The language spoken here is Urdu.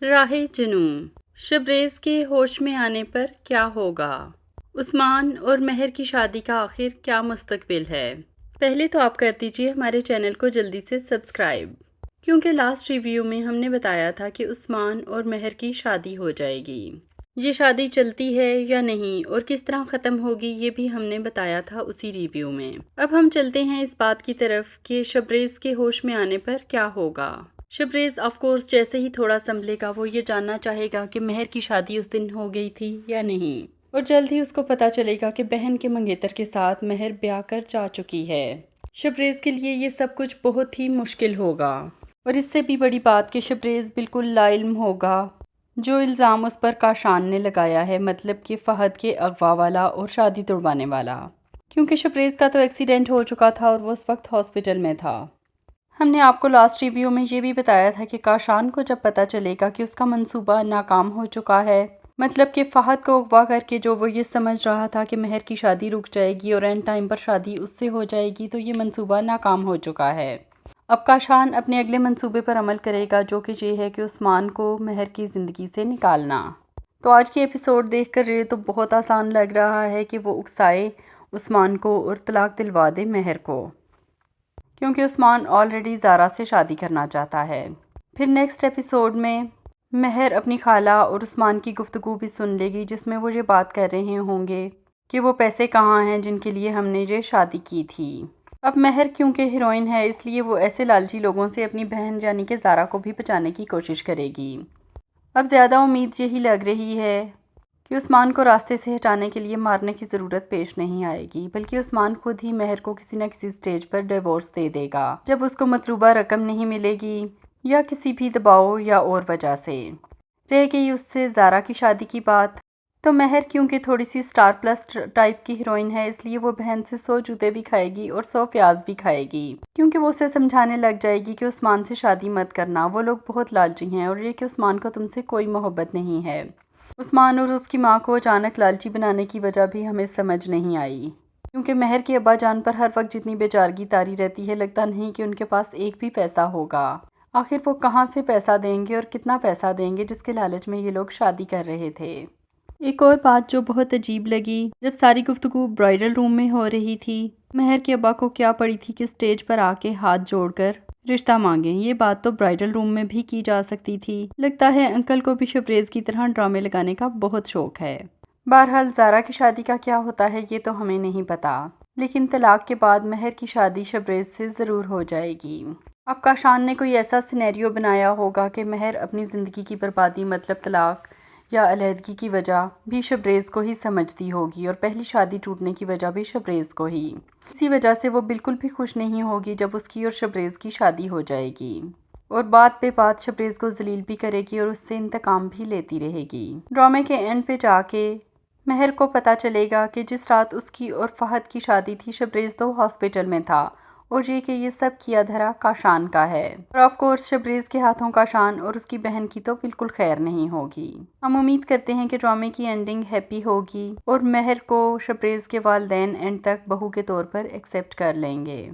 راہ جنوں شبریز کے ہوش میں آنے پر کیا ہوگا؟ عثمان اور مہر کی شادی کا آخر کیا مستقبل ہے؟ پہلے تو آپ کر دیجئے ہمارے چینل کو جلدی سے سبسکرائب، کیونکہ لاسٹ ریویو میں ہم نے بتایا تھا کہ عثمان اور مہر کی شادی ہو جائے گی۔ یہ شادی چلتی ہے یا نہیں اور کس طرح ختم ہوگی یہ بھی ہم نے بتایا تھا اسی ریویو میں۔ اب ہم چلتے ہیں اس بات کی طرف کہ شبریز کے ہوش میں آنے پر کیا ہوگا۔ شبریز آف کورس جیسے ہی تھوڑا سنبھلے گا وہ یہ جاننا چاہے گا کہ مہر کی شادی اس دن ہو گئی تھی یا نہیں، اور جلد ہی اس کو پتا چلے گا کہ بہن کے منگیتر کے ساتھ مہر بیاہ کر جا چکی ہے۔ شبریز کے لیے یہ سب کچھ بہت ہی مشکل ہوگا، اور اس سے بھی بڑی بات کہ شبریز بالکل لا علم ہوگا جو الزام اس پر کاشان نے لگایا ہے، مطلب کہ فہد کے اغوا والا اور شادی توڑوانے والا، کیونکہ شبریز کا تو ایکسیڈنٹ ہو چکا تھا اور وہ اس وقت ہاسپٹل میں تھا۔ ہم نے آپ کو لاسٹ ریویو میں یہ بھی بتایا تھا کہ کاشان کو جب پتا چلے گا کہ اس کا منصوبہ ناکام ہو چکا ہے، مطلب کہ فہد کو اغوا کر کے جو وہ یہ سمجھ رہا تھا کہ مہر کی شادی رک جائے گی اور اینڈ ٹائم پر شادی اس سے ہو جائے گی، تو یہ منصوبہ ناکام ہو چکا ہے۔ اب کاشان اپنے اگلے منصوبے پر عمل کرے گا، جو کہ یہ ہے کہ عثمان کو مہر کی زندگی سے نکالنا۔ تو آج کی ایپیسوڈ دیکھ کر یہ تو بہت آسان لگ رہا ہے کہ وہ اکسائے عثمان کو اور طلاق دلوا دے مہر کو، کیونکہ عثمان آلریڈی زارا سے شادی کرنا چاہتا ہے۔ پھر نیکسٹ ایپیسوڈ میں مہر اپنی خالہ اور عثمان کی گفتگو بھی سن لے گی، جس میں وہ یہ بات کر رہے ہوں گے کہ وہ پیسے کہاں ہیں جن کے لیے ہم نے یہ شادی کی تھی۔ اب مہر کیونکہ ہیروئن ہے اس لیے وہ ایسے لالچی لوگوں سے اپنی بہن یعنی کہ زارا کو بھی بچانے کی کوشش کرے گی۔ اب زیادہ امید یہی لگ رہی ہے کہ عثمان کو راستے سے ہٹانے کے لیے مارنے کی ضرورت پیش نہیں آئے گی، بلکہ عثمان خود ہی مہر کو کسی نہ کسی سٹیج پر ڈیورس دے دے گا جب اس کو مطلوبہ رقم نہیں ملے گی، یا کسی بھی دباؤ یا اور وجہ سے۔ رہ گئی اس سے زارا کی شادی کی بات، تو مہر کیونکہ تھوڑی سی سٹار پلس ٹائپ کی ہیروئن ہے اس لیے وہ بہن سے 100 جوتے بھی کھائے گی اور 100 پیاز بھی کھائے گی، کیونکہ وہ اسے سمجھانے لگ جائے گی کہ عثمان سے شادی مت کرنا، وہ لوگ بہت لالچی ہیں، اور یہ کہ عثمان کو تم سے کوئی محبت نہیں ہے۔ عثمان اور اس کی ماں کو اچانک لالچی بنانے کی وجہ بھی ہمیں سمجھ نہیں آئی، کیونکہ مہر کے ابا جان پر ہر وقت جتنی بیچارگی طاری رہتی ہے، لگتا نہیں کہ ان کے پاس ایک بھی پیسہ ہوگا۔ آخر وہ کہاں سے پیسہ دیں گے اور کتنا پیسہ دیں گے جس کے لالچ میں یہ لوگ شادی کر رہے تھے۔ ایک اور بات جو بہت عجیب لگی، جب ساری گفتگو برائڈل روم میں ہو رہی تھی، مہر کے ابا کو کیا پڑی تھی کہ سٹیج پر آ کے ہاتھ جوڑ کر رشتہ مانگیں۔ یہ بات تو برائڈل روم میں بھی کی جا سکتی تھی۔ لگتا ہے انکل کو بھی شبریز کی طرح ڈرامے لگانے کا بہت شوق ہے۔ بہرحال زارا کی شادی کا کیا ہوتا ہے یہ تو ہمیں نہیں پتا، لیکن طلاق کے بعد مہر کی شادی شبریز سے ضرور ہو جائے گی۔ اب کاشان نے کوئی ایسا سینیریو بنایا ہوگا کہ مہر اپنی زندگی کی بربادی مطلب طلاق یا علیحدگی کی وجہ بھی شبریز کو ہی سمجھتی ہوگی، اور پہلی شادی ٹوٹنے کی وجہ بھی شبریز کو ہی۔ اسی وجہ سے وہ بالکل بھی خوش نہیں ہوگی جب اس کی اور شبریز کی شادی ہو جائے گی، اور بات پہ بات شبریز کو ذلیل بھی کرے گی اور اس سے انتقام بھی لیتی رہے گی۔ ڈرامے کے اینڈ پہ جا کے مہر کو پتا چلے گا کہ جس رات اس کی اور فہد کی شادی تھی شبریز تو ہاسپٹل میں تھا، اور یہ کہ یہ سب کیا دھرا کاشان کا ہے، اور آف کورس شبریز کے ہاتھوں کاشان اور اس کی بہن کی تو بالکل خیر نہیں ہوگی۔ ہم امید کرتے ہیں کہ ڈرامے کی اینڈنگ ہیپی ہوگی اور مہر کو شبریز کے والدین اینڈ تک بہو کے طور پر ایکسیپٹ کر لیں گے۔